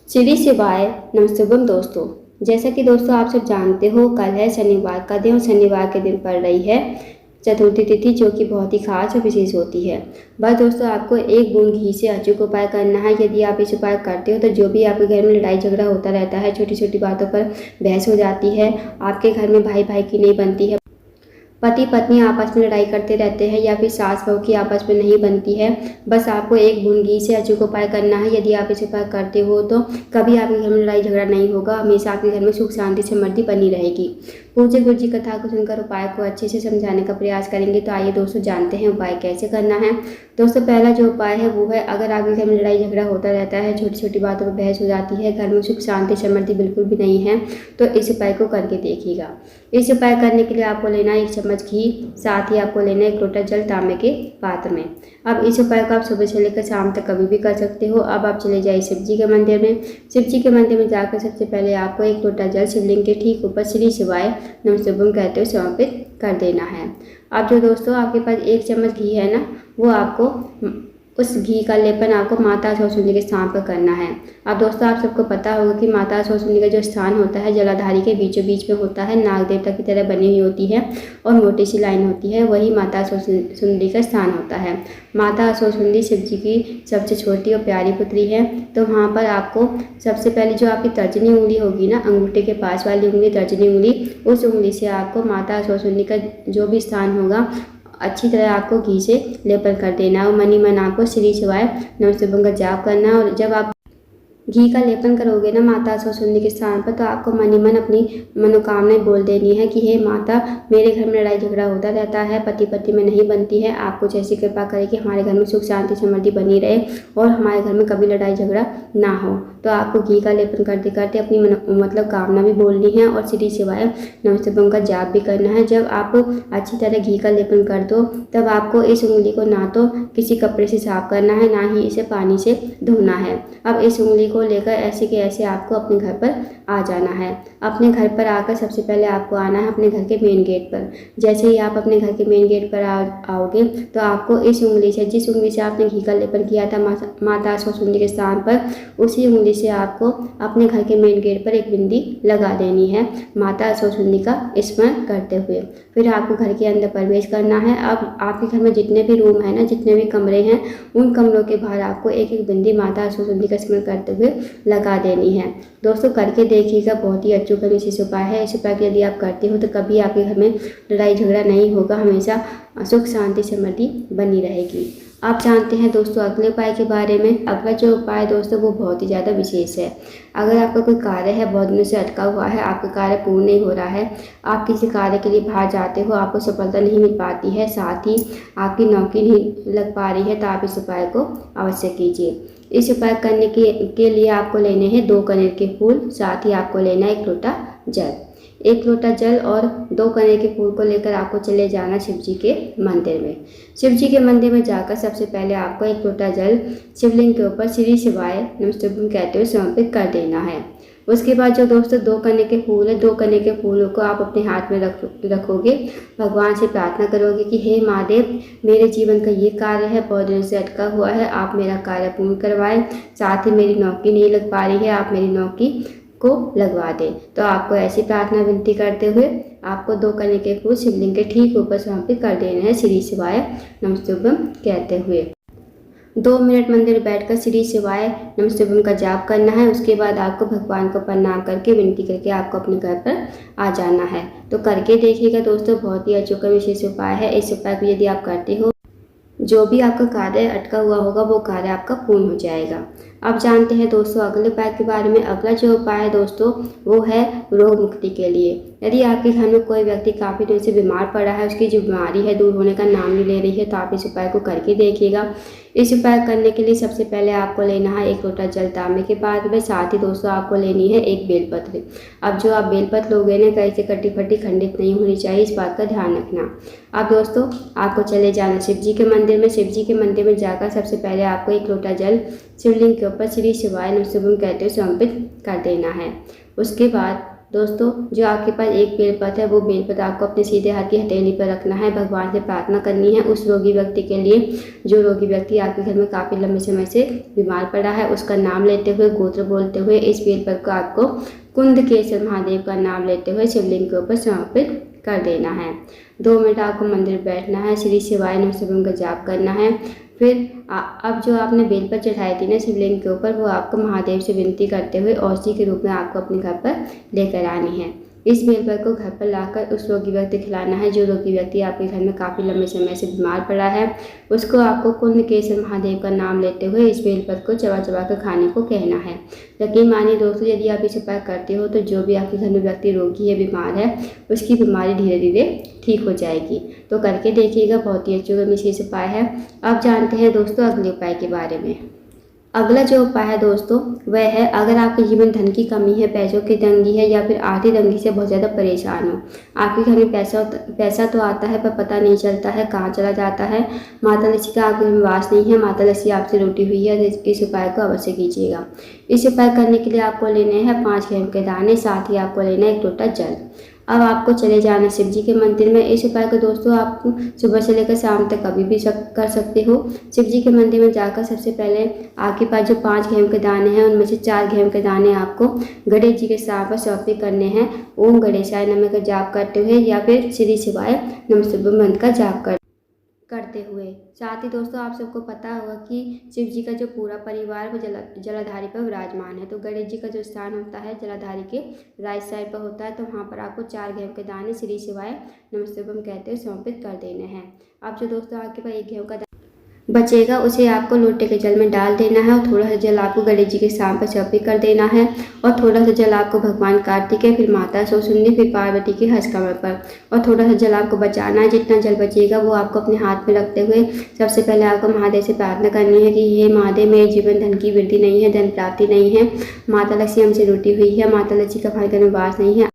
श्री शिवाय नमस्तुभम दोस्तों। जैसा कि दोस्तों आप सब जानते हो, कल है शनिवार का दिन और शनिवार के दिन पड़ रही है चतुर्थी तिथि, जो कि बहुत ही खास और विशेष होती है। बस दोस्तों, आपको एक बूंद घी से अचूक उपाय करना है। यदि आप इस उपाय करते हो तो जो भी आपके घर में लड़ाई झगड़ा होता रहता है, छोटी छोटी बातों पर बहस हो जाती है, आपके घर में भाई भाई की नहीं बनती है, पति पत्नी आपस में लड़ाई करते रहते हैं, या फिर सास बहू की आपस में नहीं बनती है, बस आपको एक बूंद घी से अचूक उपाय करना है। यदि आप इस उपाय करते हो तो कभी आपके घर में लड़ाई झगड़ा नहीं होगा, हमेशा आपके घर में सुख शांति समृद्धि बनी रहेगी। पूज्य गुरु जी कथा को सुनकर उपाय को अच्छे से समझाने का प्रयास करेंगे। तो आइए दोस्तों, जानते हैं उपाय कैसे करना है। दोस्तों, पहला जो उपाय है वो है, अगर आपके घर में लड़ाई झगड़ा होता रहता है, छोटी छोटी बातों पर बहस हो जाती है, घर में सुख शांति समृद्धि बिल्कुल भी नहीं है, तो इस उपाय को करके देखिएगा। इस उपाय करने के लिए आपको लेना है 1 चम्मच घी, साथ ही आपको लेना है 1 लोटा जल तांबे के पात्र में। अब इस उपाय को आप सुबह से लेकर शाम तक कभी भी कर सकते हो। अब आप चले जाइए शिव जी के मंदिर में। शिव जी के मंदिर में जाकर सबसे पहले आपको 1 लोटा जल शिवलिंग के ठीक ऊपर श्री शिवाय नमस्तुभ्यम कहते हुए समर्पित कर देना है। अब जो दोस्तों आपके पास 1 चम्मच घी है ना, वो आपको उस घी का लेपन आपको माता सरस्वती के स्थान पर करना है। अब दोस्तों, आप सबको पता होगा कि माता सरस्वती का जो स्थान होता है जलाधारी के बीचों बीच में होता है, नाग देवता की तरह बनी हुई होती है और मोटी सी लाइन होती है, वही माता सरस्वती का स्थान होता है। माता सरस्वती शिव जी की सबसे छोटी और प्यारी पुत्री है। तो वहाँ पर आपको सबसे पहले जो आपकी तर्जनी उंगली होगी ना, अंगूठे के पास वाली उंगली, तर्जनी उंगली, उस उंगली से आपको माता सरस्वती का जो भी स्थान होगा अच्छी तरह आपको घी से लेपन कर देना है और मनी मन आपको श्री शिवाय नमस्तुभ्यम का जाप करना है। और जब आप घी का लेपन करोगे ना माता सरस्वती के स्थान पर, तो आपको मनी मन अपनी मनोकामनाएं बोल देनी है कि हे माता, मेरे घर में लड़ाई झगड़ा होता रहता है, पति पत्नी में नहीं बनती है, आप कुछ ऐसी कृपा करें कि हमारे घर में सुख शांति समृद्धि बनी रहे और हमारे घर में कभी लड़ाई झगड़ा ना हो। तो आपको घी का लेपन करते करते अपनी मतलब कामना भी बोलनी है और श्री शिवाय नमस्तुभ्यम का जाप भी करना है। जब आप अच्छी तरह घी का लेपन कर दो, तब आपको इस उंगली को ना तो किसी कपड़े से साफ करना है, ना ही इसे पानी से धोना है। अब इस उंगली को लेकर ऐसे के ऐसे आपको अपने घर पर आ जाना है। अपने घर पर आकर सबसे पहले आपको आना है अपने घर के मेन गेट पर। जैसे ही आप अपने घर के मेन गेट पर आओगे, तो आपको इस उंगली से, जिस उंगली से आपने घी का लेपन किया था माता सरस्वती के स्थान पर, उसी उंगली से आपको अपने घर के मेन गेट पर एक बिंदी लगा देनी है माता सरस्वती का स्मरण करते हुए। फिर आपको घर के अंदर प्रवेश करना है। अब आपके घर में जितने भी रूम है ना, जितने भी कमरे हैं, उन कमरों के बाहर आपको एक एक बिंदी माता सरस्वती का स्मरण करते हुए लगा देनी है। दोस्तों, करके देखिएगा, बहुत ही अचूक विशेष उपाय है। इस उपाय को यदि आप करते हो तो कभी आपके घर में लड़ाई झगड़ा नहीं होगा, हमेशा सुख शांति समृद्धि बनी रहेगी। आप जानते हैं दोस्तों अगले उपाय के बारे में। अगला जो उपाय दोस्तों वो बहुत ही ज़्यादा विशेष है। अगर आपका कोई कार्य है बहुत दिनों से अटका हुआ है, आपका कार्य पूर्ण नहीं हो रहा है, आप किसी कार्य के लिए बाहर जाते हो, आपको सफलता नहीं मिल पाती है, साथ ही आपकी नौकरी नहीं लग पा रही है, तो आप इस उपाय को अवश्य कीजिए। इस उपाय करने के लिए आपको लेने हैं 2 कनेर के फूल, साथ ही आपको लेना है 1 लोटा जल। 1 लोटा जल और 2 कनेर के फूल को लेकर आपको चले जाना शिव जी के मंदिर में। शिव जी के मंदिर में जाकर सबसे पहले आपको 1 लोटा जल शिवलिंग के ऊपर श्री शिवाय नमस्तुभ्यम कहते हुए समर्पित कर देना है। उसके बाद जो दोस्तों 2 कनेर के फूल है, 2 कनेर के फूलों को आप अपने हाथ में रखोगे, भगवान से प्रार्थना करोगे कि हे महादेव, मेरे जीवन का ये कार्य है, बहुत दिनों से अटका हुआ है, आप मेरा कार्य पूर्ण करवाएं, साथ ही मेरी नौकरी नहीं लग पा रही है, आप मेरी नौकरी को लगवा दें। तो आपको ऐसी प्रार्थना विनती करते हुए आपको 2 कनेर के फूल शिवलिंग के ठीक ऊपर समर्पित कर देने हैं श्री शिवाय नमस्तुभ्यम कहते हुए। 2 मिनट मंदिर में बैठकर श्री शिवाय नमस्तुभ्यम का जाप करना है। उसके बाद आपको भगवान को प्रणाम करके विनती करके आपको अपने घर पर आ जाना है। तो करके देखिएगा दोस्तों, बहुत ही अचूक विशेष उपाय है। इस उपाय को यदि आप करते हो, जो भी आपका कार्य अटका हुआ होगा वो कार्य आपका पूर्ण हो जाएगा। अब जानते हैं दोस्तों अगले उपाय के बारे में। अगला जो उपाय है दोस्तों वो है रोग मुक्ति के लिए। यदि आपके घर में कोई व्यक्ति काफ़ी दिन से बीमार पड़ा है, उसकी जो बीमारी है दूर होने का नाम नहीं ले रही है, तो आप इस उपाय को करके देखिएगा। इस उपाय करने के लिए सबसे पहले आपको लेना है 1 लोटा जल तांबे के पात्र में, साथ ही दोस्तों आपको लेनी है 1 बेलपत्र। अब जो आप बेलपत्र लोगे ना, कहीं से कटी फटी खंडित नहीं होनी चाहिए, इस बात का ध्यान रखना। अब दोस्तों आपको चले जाना शिव जी के मंदिर में। शिव जी के मंदिर में जाकर सबसे पहले आपको 1 लोटा जल शिवलिंग के ऊपर श्री शिवाय नमस्तुभ्यम कहते हुए समर्पित कर देना है। उसके बाद दोस्तों जो आपके पास एक बेलपत्र है वो बेलपत्र आपको अपने सीधे हाथ की हथेली पर रखना है, भगवान से प्रार्थना करनी है उस रोगी व्यक्ति के लिए जो रोगी व्यक्ति आपके घर में काफ़ी लंबे समय से बीमार पड़ा है। उसका नाम लेते हुए, गोत्र बोलते हुए इस बेलपत्र को आपको कुंदकेश्वर महादेव का नाम लेते हुए शिवलिंग के ऊपर समर्पित कर देना है। 2 मिनट आपको मंदिर बैठना है, श्री शिवाय नमः शिवाय का जाप करना है। फिर अब जो आपने बेलपत्र चढ़ाई थी ना शिवलिंग के ऊपर, वो आपको महादेव से विनती करते हुए औषधि के रूप में आपको अपने घर पर लेकर आनी है। इस बेलपत्र को घर पर लाकर उस रोगी व्यक्ति खिलाना है जो रोगी व्यक्ति आपके घर में काफ़ी लंबे समय से बीमार पड़ा है। उसको आपको कुंदकेश्वर महादेव का नाम लेते हुए इस बेलपत्र को चबा चबा कर खाने को कहना है। यकीन मानिए दोस्तों, यदि आप इस उपाय करते हो तो जो भी आपके घर में व्यक्ति रोगी है, बीमार है, उसकी बीमारी धीरे धीरे ठीक हो जाएगी। तो करके देखिएगा, बहुत ही अच्छा विशेष उपाय है। अब जानते हैं दोस्तों अगले उपाय के बारे में। अगला जो उपाय है दोस्तों वह है, अगर आपके जीवन धन की कमी है, पैसों की तंगी है या फिर आर्थिक तंगी से बहुत ज़्यादा परेशान हो, आपके घर में पैसा तो आता है पर पता नहीं चलता है कहाँ चला जाता है, माता लक्ष्मी का आपके घर में वास नहीं है, माता लक्ष्मी आपसे रूठी हुई है, तो इस उपाय को अवश्य कीजिएगा। इस उपाय करने के लिए आपको लेने हैं 5 गेहूं के दाने, साथ ही आपको लेना है 1 लोटा जल। अब आपको चले जाना शिव जी के मंदिर में। इस उपाय को दोस्तों आप सुबह से लेकर शाम तक कभी भी कर सकते हो। शिव जी के मंदिर में जाकर सबसे पहले आपके पास जो 5 गेहूं के दाने हैं उनमें से 4 गेहूं के दाने आपको गणेश जी के सामने समर्पित करने हैं। ओम गणेशाय नमः का जाप करते हुए या फिर श्री शिवाय नमः शिवाय मंत्र का जाप करते हुए। साथ ही दोस्तों आप सबको पता होगा कि शिव जी का जो पूरा परिवार वो जलाधारी पर विराजमान है। तो गणेश जी का जो स्थान होता है जलाधारी के राइट साइड पर होता है, तो वहाँ पर आपको 4 गेहूं के दाने श्री शिवाय नमः शिवाय कहते हुए समर्पित कर देने हैं। अब जो दोस्तों आपके पास 1 गेहूं का बचेगा उसे आपको लोटे के जल में डाल देना है और थोड़ा सा जल आपको गणेश जी के सामने पर समर्पित कर देना है और थोड़ा सा जल आपको भगवान कार्तिकेय, फिर माता सरस्वती, फिर पार्वती के हस्त कमर पर और थोड़ा सा जल आपको बचाना है। जितना जल बचेगा वो आपको अपने हाथ में रखते हुए सबसे पहले आपको महादेव से प्रार्थना करनी है कि हे महादेव, मेरे जीवन धन की वृद्धि नहीं है, धन प्राप्ति नहीं है, माता लक्ष्मी हमसे रूठी हुई है, माता लक्ष्मी का हमारे घर में वास नहीं है,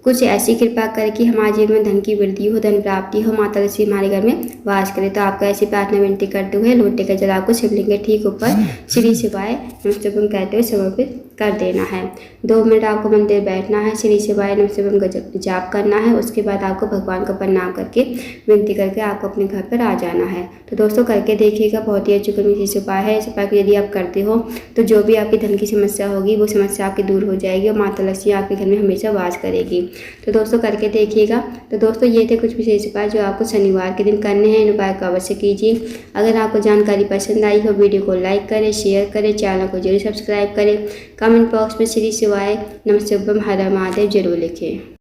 कुछ ऐसी कृपा करे कि हमारे जीवन में धन की वृद्धि हो, धन प्राप्ति हो, माता लक्ष्मी हमारे घर में वास करे। तो आपको ऐसी प्रार्थना विनती करते हुए लोटे का जल आपको शिवलिंग के ठीक ऊपर श्री शिवाय नमः शिवाय कहते हुए समर्पित कर देना है। 2 मिनट आपको मंदिर बैठना है, श्री शिवाय नमः शिवाय का जाप करना है। उसके बाद आपको भगवान का प्रणाम करके विनती करके आपको अपने घर पर आ जाना है। तो दोस्तों करके देखिएगा, बहुत ही अच्छा विशेष उपाय है। इस उपाय को यदि आप करते हो तो जो भी आपकी धन की समस्या होगी वो समस्या आपकी दूर हो जाएगी और माता लक्ष्मी आपके घर में हमेशा वास करेगी। तो दोस्तों करके देखिएगा। तो दोस्तों ये थे कुछ विशेष उपाय जो आपको शनिवार के दिन करने हैं। इन उपाय को अवश्य कीजिए। अगर आपको जानकारी पसंद आई हो वीडियो को लाइक करें, शेयर करें, चैनल को जरूर सब्सक्राइब करें। कमेंट बॉक्स में श्री शिवाय नमः शिवाय हर हर महादेव जरूर लिखें।